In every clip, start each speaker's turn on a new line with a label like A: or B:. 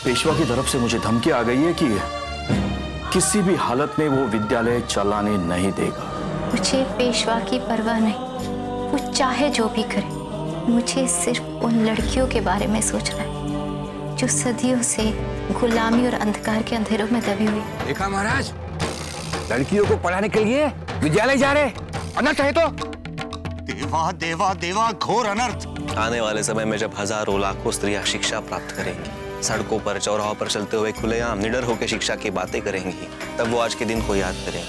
A: पेशवा की तरफ से मुझे धमकी आ गई है कि किसी भी हालत में वो विद्यालय चलाने नहीं देगा।
B: मुझे पेशवा की परवाह नहीं, वो चाहे जो भी करे। मुझे सिर्फ उन लड़कियों के बारे में सोचना है जो सदियों से गुलामी और अंधकार के अंधेरों में दबी हुई।
C: देखा महाराज, लड़कियों को पढ़ाने के लिए विद्यालय जा रहे, अनर्थ है तो।
D: देवा देवा देवा, घोर अनर्थ।
E: आने वाले समय में जब हजारों लाखों स्त्रियां शिक्षा प्राप्त करेंगी, सड़कों पर चौराहों पर चलते हुए खुलेआम निडर होकर शिक्षा की बातें करेंगी, तब वो आज के दिन को याद करेंगी।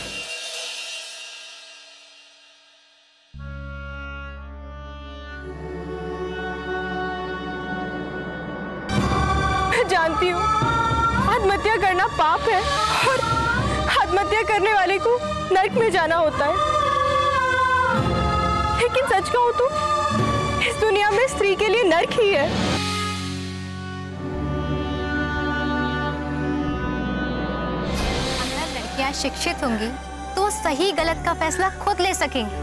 F: मैं जानती हूँ आत्महत्या करना पाप है और आत्महत्या करने वाले को नरक में जाना होता है, लेकिन सच कहूँ तो इस दुनिया में स्त्री के लिए नरक ही है।
B: अगर लड़कियां शिक्षित होंगी तो सही गलत का फैसला खुद ले सकेंगी।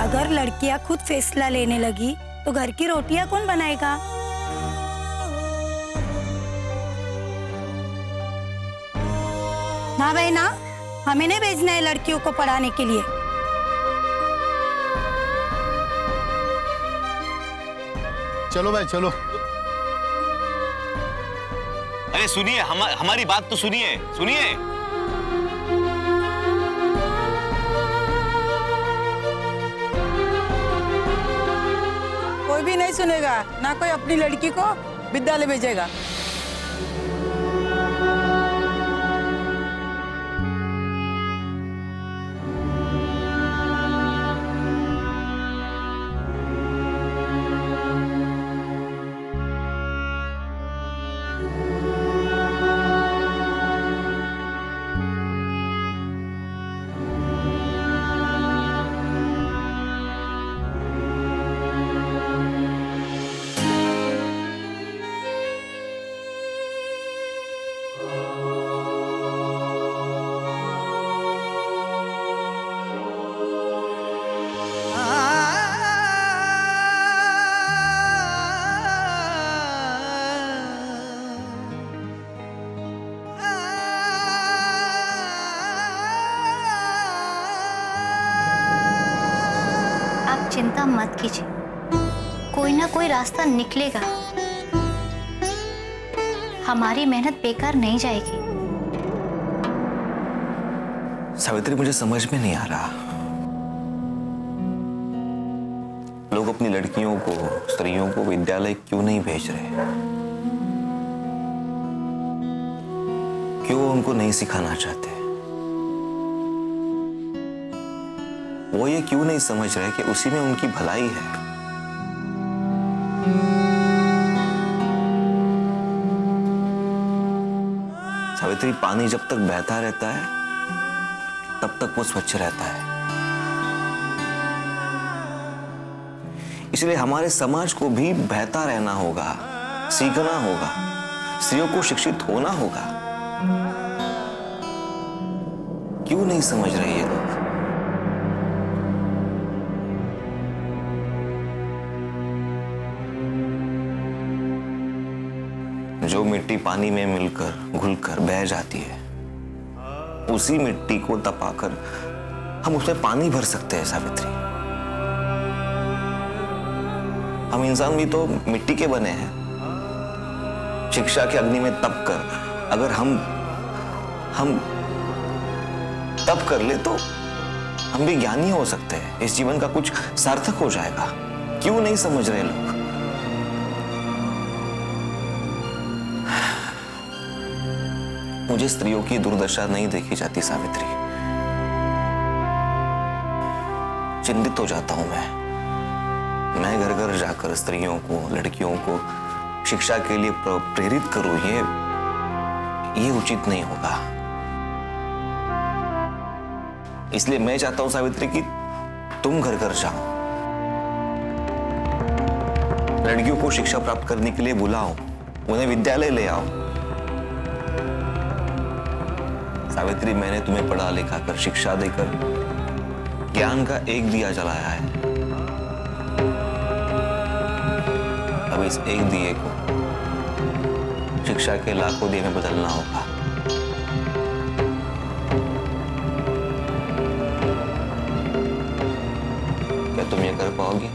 G: अगर लड़कियां खुद फैसला लेने लगी तो घर की रोटियां कौन बनाएगा? ना भाई ना, हमें नहीं भेजना है लड़कियों को पढ़ाने के लिए।
D: चलो भाई चलो।
E: अरे सुनिए, हमारी बात तो सुनिए।
H: कोई भी नहीं सुनेगा, ना कोई अपनी लड़की को विद्यालय भेजेगा।
B: चिंता मत कीजिए, कोई ना कोई रास्ता निकलेगा। हमारी मेहनत बेकार नहीं जाएगी।
E: सावित्री, मुझे समझ में नहीं आ रहा, लोग अपनी लड़कियों को, स्त्रियों को विद्यालय क्यों नहीं भेज रहे? क्यों उनको नहीं सिखाना चाहते? वो ये क्यों नहीं समझ रहे कि उसी में उनकी भलाई है? सावित्री, पानी जब तक बहता रहता है तब तक वो स्वच्छ रहता है। इसलिए हमारे समाज को भी बहता रहना होगा, सीखना होगा, स्त्रियों को शिक्षित होना होगा। क्यों नहीं समझ रहे ये लोग? जो मिट्टी पानी में मिलकर घुलकर बह जाती है, उसी मिट्टी को तपाकर हम उसमें पानी भर सकते हैं। सावित्री, हम इंसान भी तो मिट्टी के बने हैं। शिक्षा के अग्नि में तप कर अगर हम तप कर ले तो हम भी ज्ञानी हो सकते हैं, इस जीवन का कुछ सार्थक हो जाएगा। क्यों नहीं समझ रहे लोग? मुझे स्त्रियों की दुर्दशा नहीं देखी जाती सावित्री, चिंतित हो जाता हूं मैं घर घर जाकर स्त्रियों को, लड़कियों को शिक्षा के लिए प्रेरित करूं, ये उचित नहीं होगा। इसलिए मैं चाहता हूं सावित्री कि तुम घर घर जाओ, लड़कियों को शिक्षा प्राप्त करने के लिए बुलाओ, उन्हें विद्यालय ले आओ। सावित्री, मैंने तुम्हें पढ़ा लिखा कर, शिक्षा देकर ज्ञान का एक दिया जलाया है। अब इस एक दिए को शिक्षा के लाखों दिए में बदलना होगा। क्या तुम ये कर पाओगी?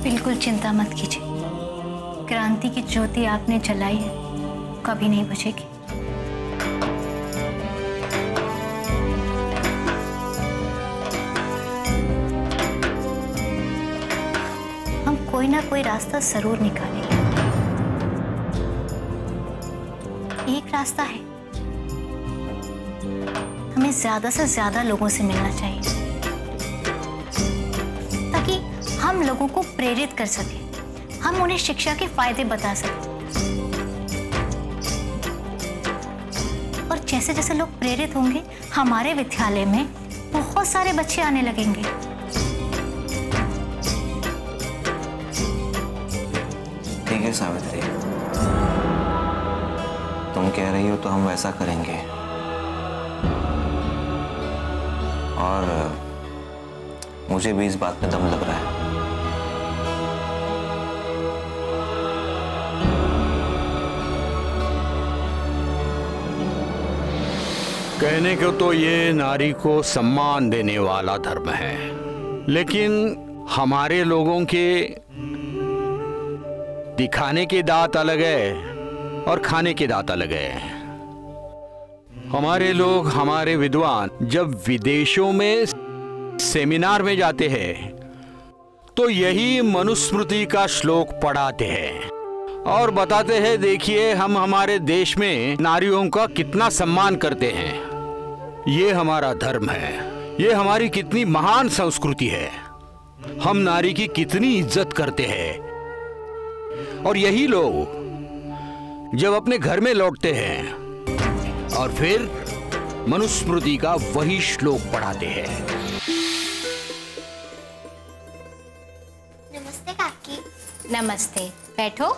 B: बिल्कुल चिंता मत कीजिए, क्रांति की ज्योति आपने जलाई है, कभी नहीं बुझेगी। हम कोई ना कोई रास्ता जरूर निकालेंगे। एक रास्ता है, हमें ज्यादा से ज्यादा लोगों से मिलना चाहिए ताकि हम लोगों को प्रेरित कर सके, हम उन्हें शिक्षा के फायदे बता सकें। और जैसे जैसे लोग प्रेरित होंगे, हमारे विद्यालय में बहुत सारे बच्चे आने लगेंगे।
E: ठीक है सावित्री, तुम कह रही हो तो हम वैसा करेंगे। और मुझे भी इस बात में दम लग रहा है।
I: कहने को तो ये नारी को सम्मान देने वाला धर्म है, लेकिन हमारे लोगों के दिखाने के दांत अलग है और खाने के दांत अलग है। हमारे लोग, हमारे विद्वान जब विदेशों में सेमिनार में जाते हैं तो यही मनुस्मृति का श्लोक पढ़ाते हैं और बताते हैं, देखिए हम हमारे देश में नारियों का कितना सम्मान करते हैं। ये हमारा धर्म है, ये हमारी कितनी महान संस्कृति है, हम नारी की कितनी इज्जत करते हैं। और यही लोग जब अपने घर में लौटते हैं और फिर मनुस्मृति का वही श्लोक पढ़ाते हैं।
J: नमस्ते काकी।
B: नमस्ते, बैठो।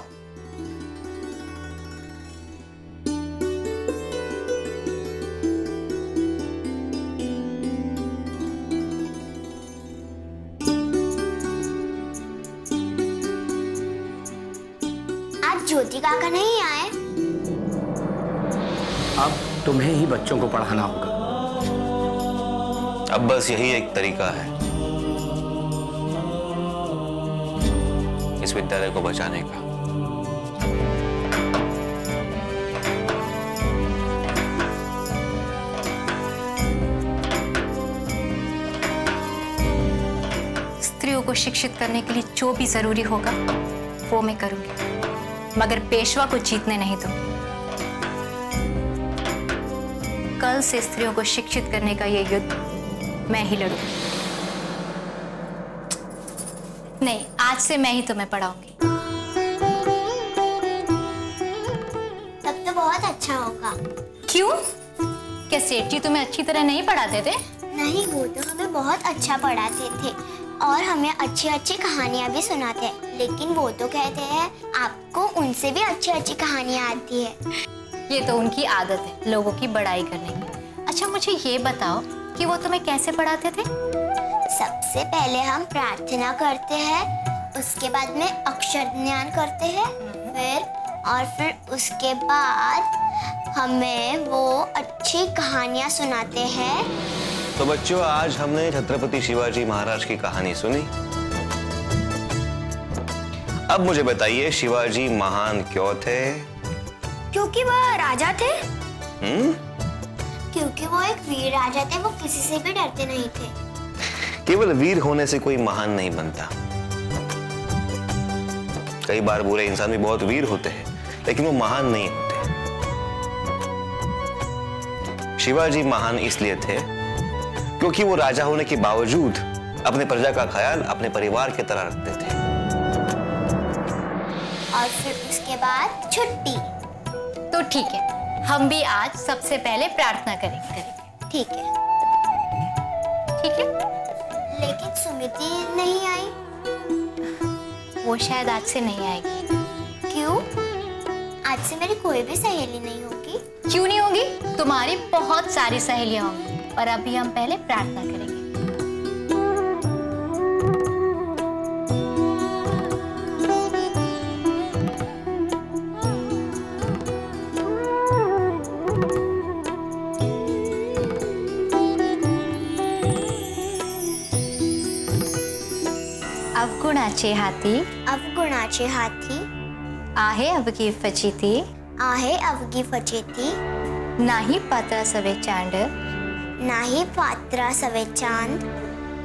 J: ज्योति काका नहीं आए।
A: अब तुम्हें ही बच्चों को पढ़ाना होगा।
E: अब बस यही एक तरीका है इस विद्यालय को बचाने का।
B: स्त्रियों को शिक्षित करने के लिए जो भी जरूरी होगा वो मैं करूंगी, मगर पेशवा को जीतने नहीं दूंगी। कल से स्त्रियों को शिक्षित करने का ये युद्ध मैं ही लड़ूंगी। नहीं, आज से मैं ही तुम्हें पढ़ाऊंगी।
J: तब तो बहुत अच्छा होगा।
B: क्यों? क्या सेठ जी तुम्हें अच्छी तरह नहीं पढ़ाते थे?
J: नहीं, वो तो हमें बहुत अच्छा पढ़ाते थे और हमें अच्छी अच्छी कहानियां भी सुनाते हैं, लेकिन वो तो कहते हैं आपको उनसे भी अच्छी अच्छी कहानियां आती है।
B: ये तो उनकी आदत है लोगों की बड़ाई करने की। अच्छा मुझे ये बताओ कि वो तुम्हें कैसे पढ़ाते थे?
J: सबसे पहले हम प्रार्थना करते हैं, उसके बाद में अक्षर ज्ञान करते हैं, फिर उसके बाद हमें वो अच्छी कहानियां सुनाते हैं।
E: तो बच्चों, आज हमने छत्रपति शिवाजी महाराज की कहानी सुनी। अब मुझे बताइए, शिवाजी महान क्यों थे?
J: क्योंकि वह राजा थे। क्योंकि वो एक वीर राजा थे, वो किसी से भी डरते नहीं थे।
E: केवल वीर होने से कोई महान नहीं बनता। कई बार बुरे इंसान भी बहुत वीर होते हैं, लेकिन वो महान नहीं होते। शिवाजी महान इसलिए थे क्योंकि वो राजा होने के बावजूद अपने प्रजा का ख्याल अपने परिवार की तरह रखते थे।
J: और फिर उसके बाद छुट्टी।
B: तो ठीक है, हम भी आज सबसे पहले प्रार्थना करेंगे।
J: ठीक है।
B: ठीक है।
J: लेकिन सुमिति नहीं आई।
B: वो शायद आज से नहीं आएगी।
J: क्यों? आज से मेरी कोई भी सहेली नहीं होगी।
B: क्यों नहीं होगी? तुम्हारी बहुत सारी सहेलियां होंगी। और अभी हम पहले प्रार्थना करेंगे। अवगुणाचे हाती,
J: अवगुणाचे हाती,
B: आहे अवघी फजिती,
J: आहे अवघी फजिती,
B: नाही पात्रा सवे चांद,
J: नाही पात्रा सवे चांद,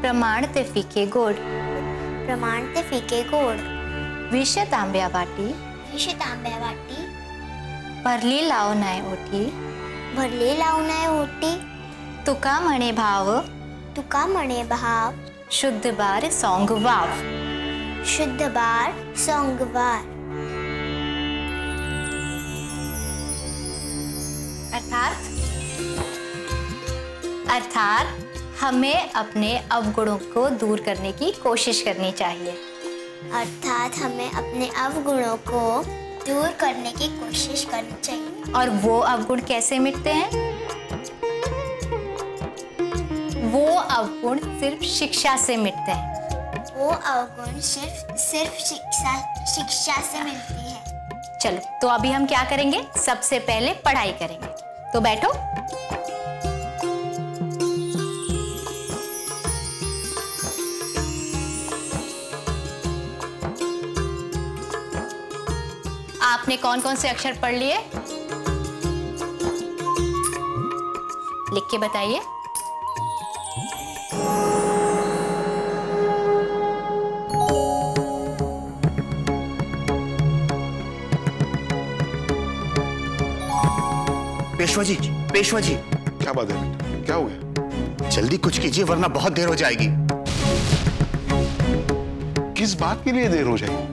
B: प्रमाण ते फिके गोड,
J: प्रमाण ते फिके गोड,
B: विष तांब्या वाटी,
J: विष तांब्या वाटी,
B: भरली लाव नाही ओठी,
J: भरली लाव नाही ओटी,
B: तुका म्हणे भाव,
J: तुका म्हणे भाव,
B: शुद्ध बार सोंग वाव,
J: शुद्ध बार सोंगवार।
B: अर्थात हमें अपने अवगुणों को दूर करने की कोशिश करनी चाहिए।
J: अर्थात हमें अपने अवगुणों को दूर करने की कोशिश करनी चाहिए।
B: और वो अवगुण कैसे मिटते हैं? वो अवगुण सिर्फ शिक्षा से मिटते हैं।
J: वो अवगुण सिर्फ शिक्षा से मिलती है।
B: चलो, तो अभी हम क्या करेंगे? सबसे पहले पढ़ाई करेंगे। तो बैठो। आपने कौन कौन से अक्षर पढ़ लिए? लिख के बताइए।
D: पेशवा जी, पेशवा जी।
K: क्या बात है? क्या हो गया?
D: जल्दी कुछ कीजिए वरना बहुत देर हो जाएगी।
K: किस बात के लिए देर हो जाएगी?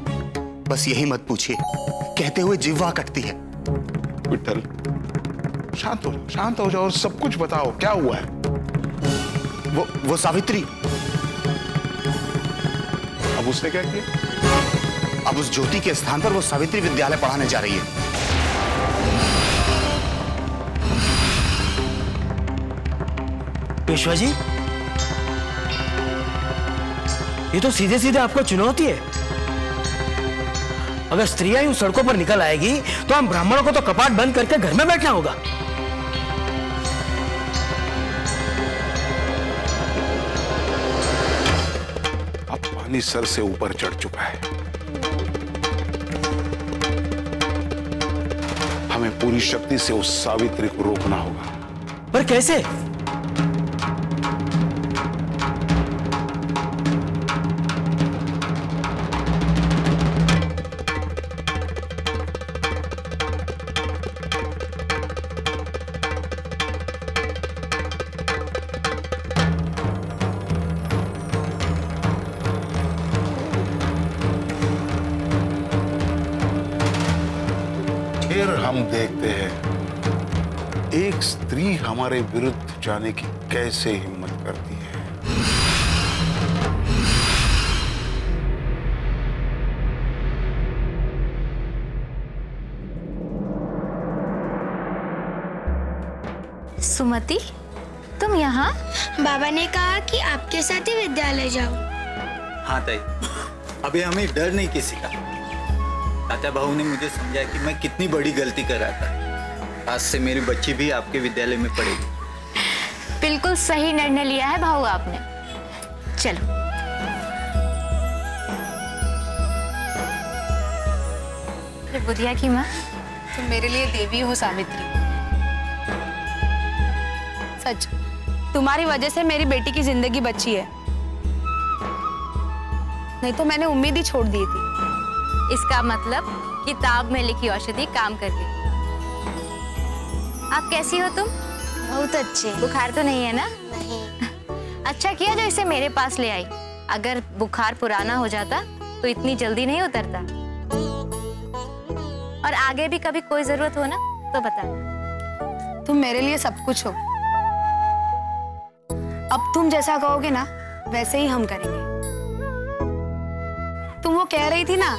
D: बस यही मत पूछिए, कहते हुए जिह्वा कटती है।
K: विठल, शांत हो जाओ और सब कुछ बताओ, क्या हुआ है?
D: वो सावित्री।
K: अब उसने क्या किया?
D: अब उस ज्योति के स्थान पर वो सावित्री विद्यालय पढ़ाने जा रही है।
L: पेशवा जी, ये तो सीधे सीधे आपको चुनौती है। अगर स्त्रियां यूं सड़कों पर निकल आएगी तो हम ब्राह्मणों को तो कपाट बंद करके घर में बैठना होगा।
K: अब पानी सर से ऊपर चढ़ चुका है। हमें पूरी शक्ति से उस सावित्री को रोकना होगा।
L: पर कैसे?
K: फिर हम देखते हैं एक स्त्री हमारे विरुद्ध जाने की कैसे हिम्मत करती है।
B: सुमति, तुम यहाँ?
J: बाबा ने कहा कि आपके साथ ही विद्यालय जाओ।
M: हाँ ताई, अभी हमें डर नहीं किसी का। ताता भाऊ ने मुझे समझाया कि मैं कितनी बड़ी गलती कर रहा था। आज से मेरी बच्ची भी आपके विद्यालय में पढ़ेगी।
B: बिल्कुल सही निर्णय लिया है भाऊ आपने। चलो। बुधिया की माँ,
F: तुम मेरे लिए देवी हो सावित्री। सच, तुम्हारी वजह से मेरी बेटी की जिंदगी बची है, नहीं तो मैंने उम्मीद ही छोड़ दी थी।
B: इसका मतलब किताब में लिखी औषधि काम कर गई। आप कैसी हो तुम?
J: बहुत अच्छे।
B: बुखार तो नहीं है ना?
J: नहीं।
B: अच्छा किया जो इसे मेरे पास ले आई। अगर बुखार पुराना हो जाता तो इतनी जल्दी नहीं उतरता। और आगे भी कभी कोई जरूरत हो ना तो बता।
F: तुम मेरे लिए सब कुछ हो। अब तुम जैसा कहोगे ना वैसे ही हम करेंगे।
N: तुम वो कह रही थी ना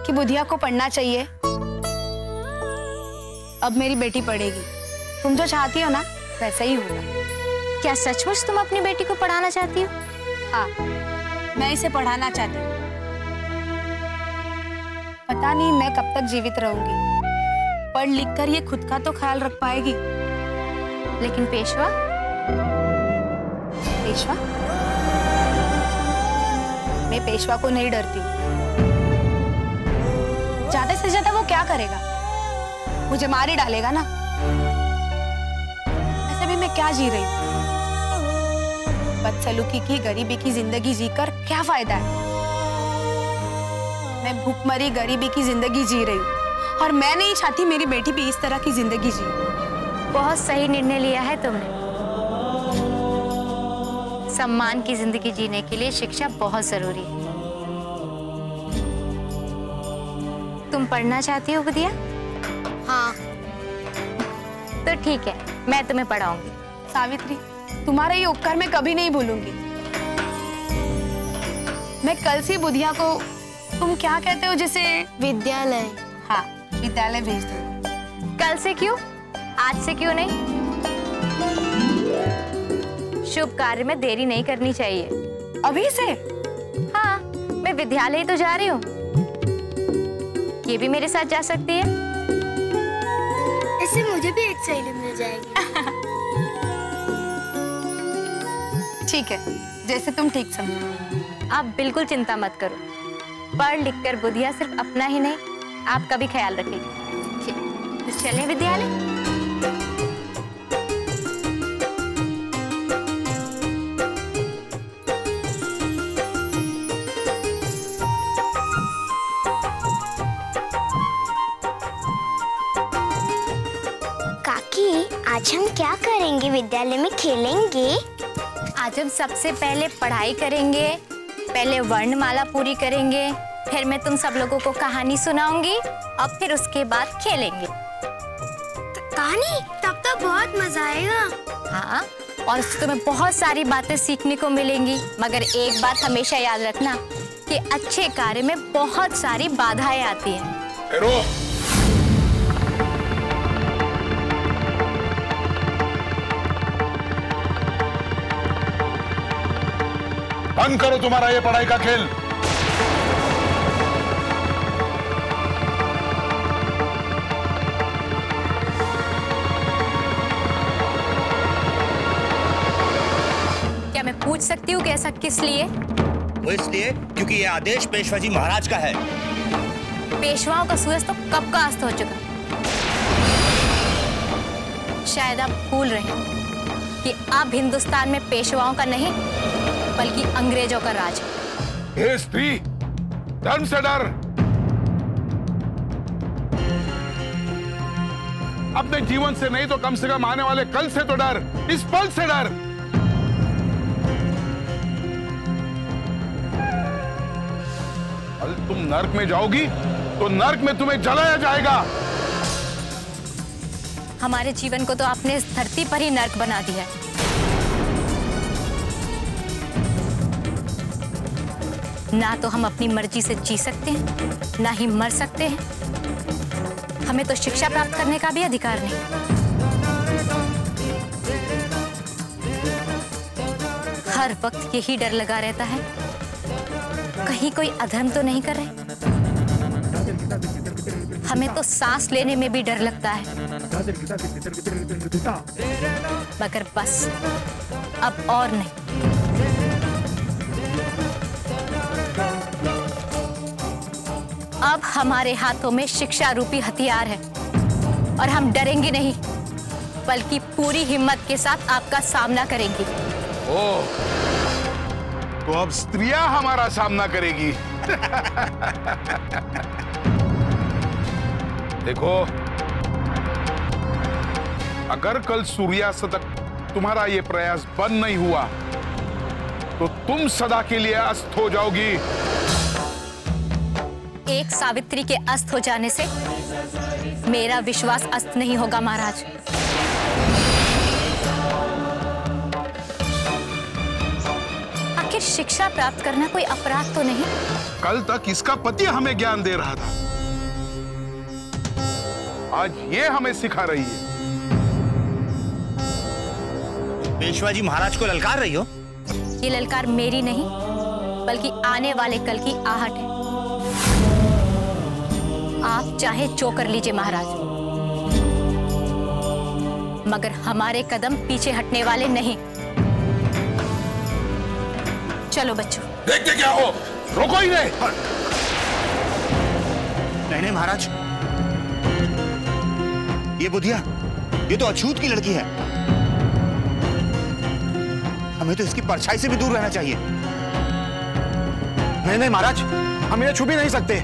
N: कि बुधिया को पढ़ना चाहिए, अब मेरी बेटी पढ़ेगी। तुम जो चाहती हो ना वैसा ही होगा।
B: क्या सचमुच तुम अपनी बेटी को पढ़ाना चाहती हो?
N: हाँ, मैं इसे पढ़ाना चाहती हूँ। पता नहीं मैं कब तक जीवित रहूंगी। पढ़ लिख कर ये खुद का तो ख्याल रख पाएगी।
B: लेकिन पेशवा?
N: पेशवा? मैं पेशवा को नहीं डरती हूँ। ज्यादा से ज्यादा वो क्या करेगा? मुझे मार ही डालेगा ना। ऐसे भी मैं क्या जी रही हूँ? बदसलूकी की गरीबी की जिंदगी जीकर क्या फायदा है? मैं भूखमरी गरीबी की जिंदगी जी रही हूँ और मैं नहीं चाहती मेरी बेटी भी इस तरह की जिंदगी जी।
B: बहुत सही निर्णय लिया है तुमने। सम्मान की जिंदगी जीने के लिए शिक्षा बहुत जरूरी है। तुम पढ़ना चाहती हो बुधिया?
N: हाँ।
B: तो ठीक है, मैं तुम्हें पढ़ाऊंगी।
N: सावित्री, तुम्हारा ये उपकार मैं कभी नहीं भूलूंगी। मैं कल से बुधिया को, तुम क्या कहते हो जैसे?
J: विद्यालय।
N: हाँ, विद्यालय भेज दो।
B: कल से क्यों? आज से क्यों नहीं? शुभ कार्य में देरी नहीं करनी चाहिए।
N: अभी से?
B: हाँ, मैं विद्यालय ही तो जा रही हूँ। ये भी मेरे साथ जा सकती है।
J: इससे मुझे भी एक सहेली मिल जाएगी।
N: ठीक है, जैसे तुम ठीक समझो।
B: आप बिल्कुल चिंता मत करो। पढ़ लिख कर बुधिया सिर्फ अपना ही नहीं, आपका भी ख्याल रखेगी। ठीक, तो चलें विद्यालय।
J: आज हम क्या करेंगे? विद्यालय में खेलेंगे?
B: आज हम सबसे पहले पढ़ाई करेंगे, पहले वर्णमाला पूरी करेंगे, फिर मैं तुम सब लोगों को कहानी सुनाऊंगी और फिर उसके बाद खेलेंगे।
J: कहानी? तब तो बहुत मजा आएगा।
B: हाँ, और उससे तुम्हें बहुत सारी बातें सीखने को मिलेंगी। मगर एक बात हमेशा याद रखना कि अच्छे कार्य में बहुत सारी बाधाएं आती हैं।
K: बंद करो तुम्हारा ये पढ़ाई का खेल।
B: क्या मैं पूछ सकती हूँ कि ऐसा किस लिए?
O: वो इसलिए क्योंकि ये आदेश पेशवा जी महाराज का है।
B: पेशवाओं का सूरज तो कब का अस्त हो चुका। शायद आप भूल रहे हैं कि अब हिंदुस्तान में पेशवाओं का नहीं बल्कि अंग्रेजों का राज है।
K: हे स्त्री, धर्म से डर। अपने जीवन से नहीं तो कम से कम आने वाले कल से तो डर, इस पल से डर। कल तुम नर्क में जाओगी तो नर्क में तुम्हें जलाया जाएगा।
B: हमारे जीवन को तो आपने इस धरती पर ही नर्क बना दिया है। ना तो हम अपनी मर्जी से जी सकते हैं, ना ही मर सकते हैं। हमें तो शिक्षा प्राप्त करने का भी अधिकार नहीं। हर वक्त यही डर लगा रहता है, कहीं कोई अधर्म तो नहीं कर रहे। हमें तो सांस लेने में भी डर लगता है। मगर बस अब और नहीं। अब हमारे हाथों में शिक्षा रूपी हथियार है और हम डरेंगे नहीं बल्कि पूरी हिम्मत के साथ आपका सामना करेंगे।
K: ओह, तो अब स्त्रियां हमारा सामना करेगी। देखो, अगर कल सूर्यास्त तक तुम्हारा ये प्रयास बंद नहीं हुआ तो तुम सदा के लिए अस्त हो जाओगी।
B: एक सावित्री के अस्त हो जाने से मेरा विश्वास अस्त नहीं होगा महाराज। आखिर शिक्षा प्राप्त करना कोई अपराध तो नहीं?
K: कल तक इसका पति हमें ज्ञान दे रहा था, आज ये हमें सिखा रही है।
O: पेशवा जी महाराज को ललकार रही हो?
B: ये ललकार मेरी नहीं बल्कि आने वाले कल की आहट है। आप चाहे जो कर लीजिए महाराज, मगर हमारे कदम पीछे हटने वाले नहीं। चलो बच्चों।
K: देखते क्या हो, रोको ही नहीं।
O: नहीं महाराज, ये बुधिया, ये तो अछूत की लड़की है। हमें तो इसकी परछाई से भी दूर रहना चाहिए।
L: नहीं महाराज, हम इन्हें छू भी नहीं सकते।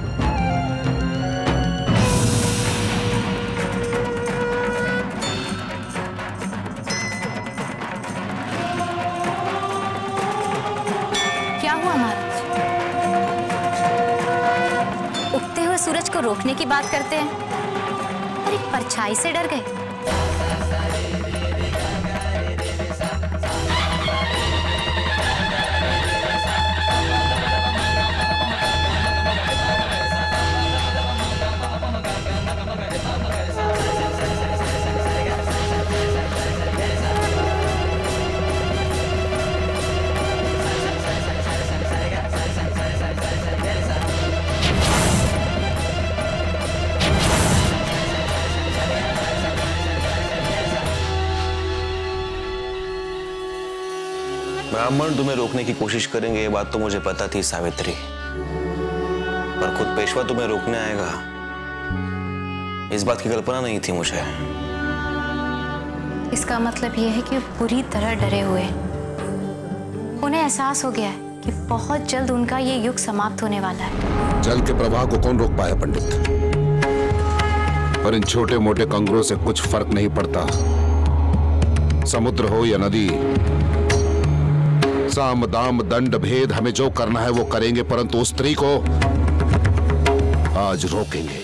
B: क्या हुआ महाराज? उगते हुए सूरज को रोकने की बात करते हैं और एक परछाई से डर गए।
E: ब्राह्मण तुम्हें रोकने की कोशिश करेंगे, ये बात तो मुझे पता थी सावित्री, पर खुद पेशवा तुम्हें रोकने आएगा, इस बात की कल्पना नहीं थी मुझे।
B: इसका मतलब यह है कि बुरी तरह डरे हुए हैं। उन्हें एहसास हो गया है कि बहुत जल्द उनका ये युग समाप्त होने वाला है।
K: जल के प्रवाह को कौन रोक पाया पंडित? पर इन छोटे मोटे कंगरों से कुछ फर्क नहीं पड़ता। समुद्र हो या नदी, साम दाम दंड भेद, हमें जो करना है वो करेंगे, परंतु उस स्त्री को आज रोकेंगे।